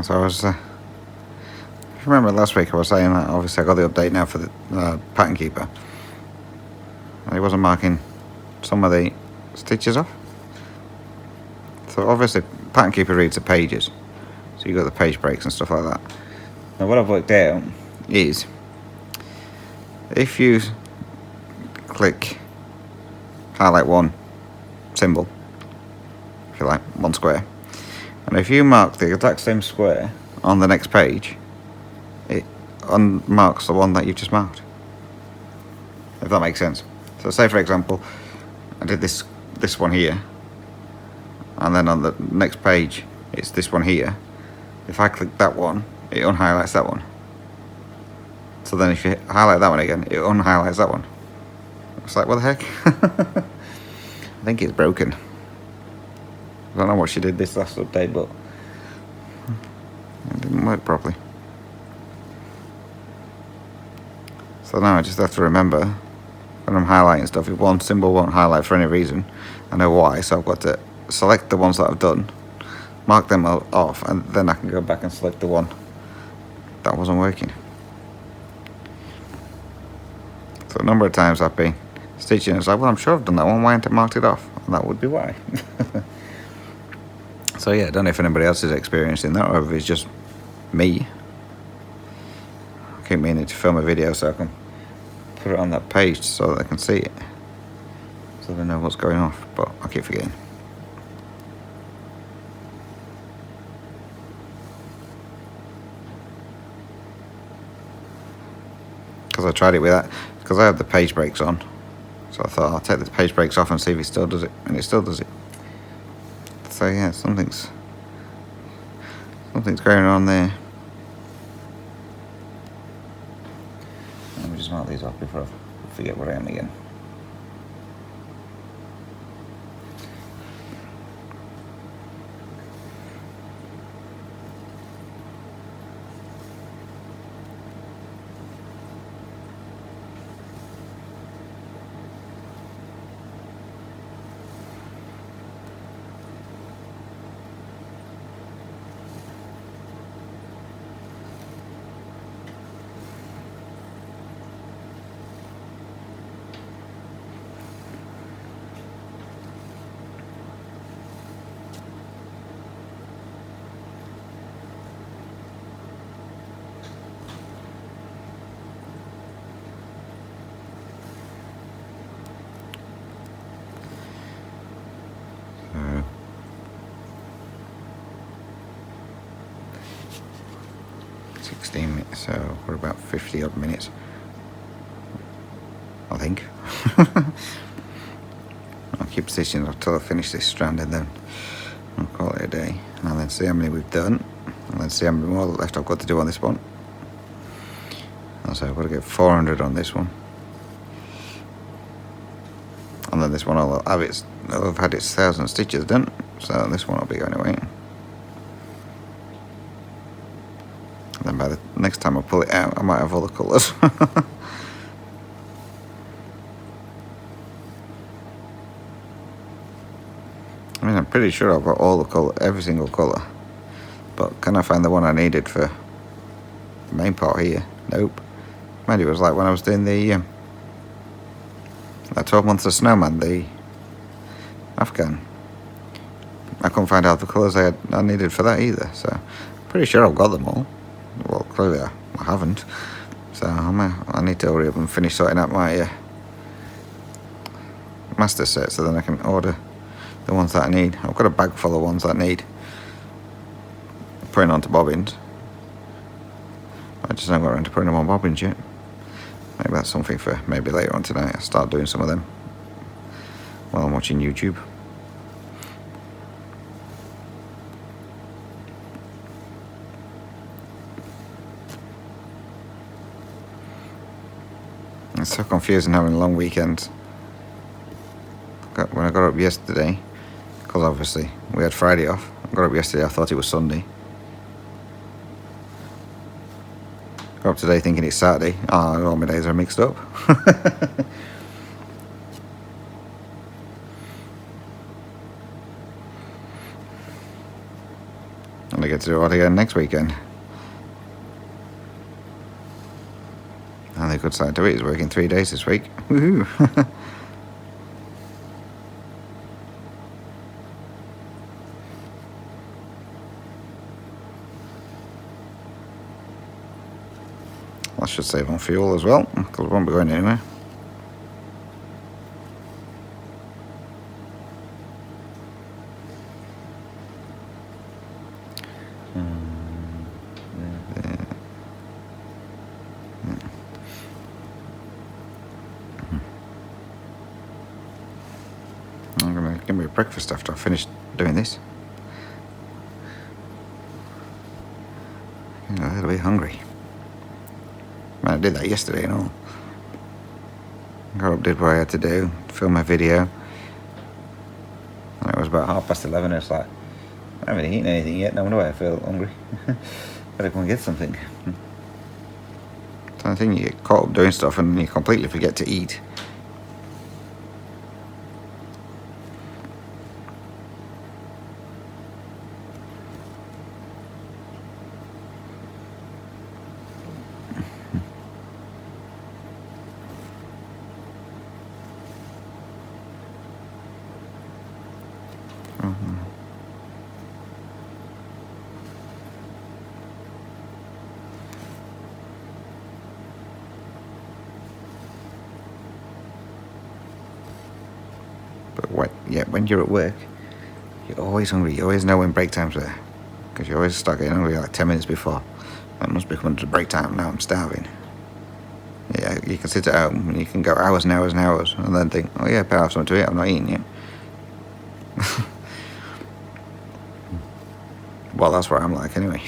So I was, if you remember last week I was saying that obviously I got the update now for the pattern keeper, and he wasn't marking some of the stitches off. So obviously pattern keeper reads the pages, so you got the page breaks and stuff like that. Now what I've worked out is, if you click highlight one symbol, if you like, one square, and if you mark the exact same square on the next page, unmarks the one that you've just marked. If that makes sense. So say for example, I did this one here, and then on the next page it's this one here. If I click that one, it unhighlights that one. So then if you highlight that one again, it unhighlights that one. It's like, what the heck? I think it's broken. I don't know what she did this last update, but it didn't work properly. So now I just have to remember when I'm highlighting stuff, if one symbol won't highlight for any reason, I know why, so I've got to select the ones that I've done, mark them off, and then I can go back and select the one that wasn't working. So a number of times I've been stitching and it's like, well, I'm sure I've done that one, why haven't I marked it off? And that would be why. So yeah, I don't know if anybody else is experiencing that or if it's just me. I keep meaning to film a video so I can put it on that page so that they can see it, so they know what's going off, but I keep forgetting. Because I tried it with that, because I had the page breaks on, so I thought I'll take the page breaks off and see if it still does it, and it still does it. So yeah, something's going on there. Let me just mark these off before I forget where I am again. So 16 minutes, so we're about 50 odd minutes, I think. I'll keep stitching until I finish this strand and then I'll call it a day, and then see how many we've done, and then see how many more left I've got to do on this one. And so I've got to get 400 on this one, and then this one I'll have had its 1,000 stitches done, so this one will be going away. And then by the next time I pull it out, I might have all the colours. I mean, I'm pretty sure I've got all the colour, every single colour, but can I find the one I needed for the main part here? Nope. Maybe it was like when I was doing the that 12 months of snowman, the Afghan. I couldn't find out the colours I needed for that either, so pretty sure I've got them all. Well, clearly I haven't, so I need to hurry up and finish sorting out my master set so then I can order the ones that I need. I've got a bag full of ones that I need putting onto bobbins. I just haven't got around to putting them on bobbins yet. Maybe that's something for maybe later on tonight. I'll start doing some of them while I'm watching YouTube. It's so confusing having long weekends. When I got up yesterday, because obviously we had Friday off, I got up yesterday, I thought it was Sunday. Got up today thinking it's Saturday. Oh, all my days are mixed up. And I get to do it again next weekend. And the good side to it is working 3 days this week. Woohoo! That should save on fuel as well, because we won't be going anywhere. give me a breakfast after I finish doing this. You know, a little bit hungry. I did that yesterday and all. Got up, did what I had to do, film my video. And it was about 11:30. It's like, I haven't eaten anything yet. No wonder why I feel hungry. Better go and get something. So I think you get caught up doing stuff and you completely forget to eat. But when you're at work, you're always hungry. You always know when break time's there, because you always start getting hungry like 10 minutes before. That must be coming to break time. Now I'm starving. Yeah, you can sit at home and you can go hours and hours and hours, and then think, oh yeah, better have something to eat. I'm not eating yet. Well, that's what I'm like anyway.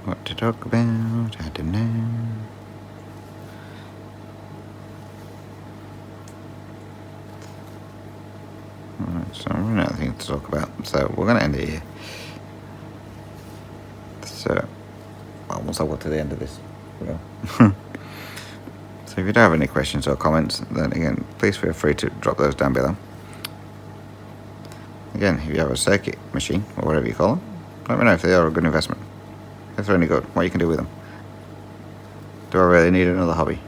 What to talk about? I don't know. Alright, so we're running out of things to talk about, so we're going to end it here. So, once I got to the end of this, So if you do have any questions or comments, then again, please feel free to drop those down below. Again, if you have a circuit machine, or whatever you call them, let me know if they are a good investment. If they're any good, what you can do with them. Do I really need another hobby?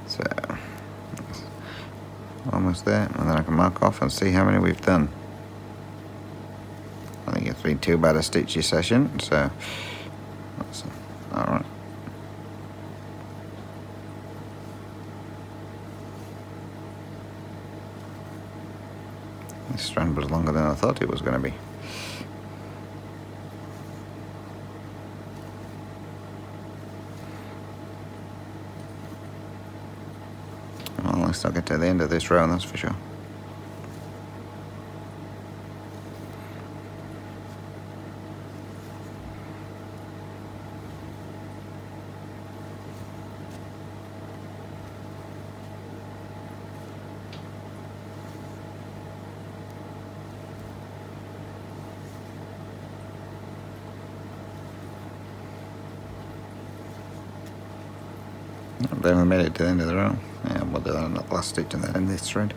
So, almost there, and then I can mark off and see how many we've done. I think it's been too bad a stitchy session, so that's alright. This strand was longer than I thought it was going to be. Well, at least I'll get to the end of this row, that's for sure. Then we made it to the end of the row. Yeah, we'll do that on the last stitch and then end this thread.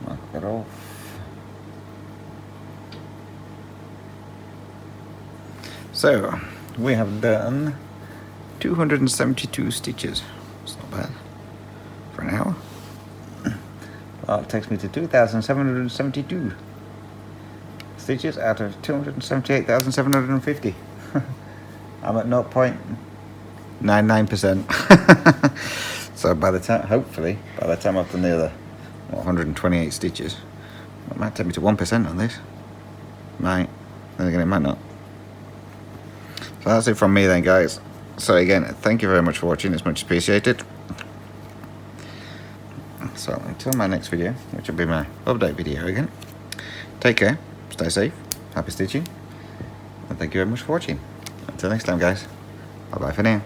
Mark that off. So, we have done 272 stitches. It's not bad for an hour. Well, it takes me to 2,772 stitches out of 278,750. I'm at 0.99%. So by the time, hopefully, by the time I've done the other 128 stitches, it might take me to 1% on this. Might. Then again, it might not. So that's it from me then, guys. So again, thank you very much for watching. It's much appreciated. So until my next video, which will be my update video again, take care, stay safe, happy stitching, and thank you very much for watching. Until next time, guys. Bye-bye for now.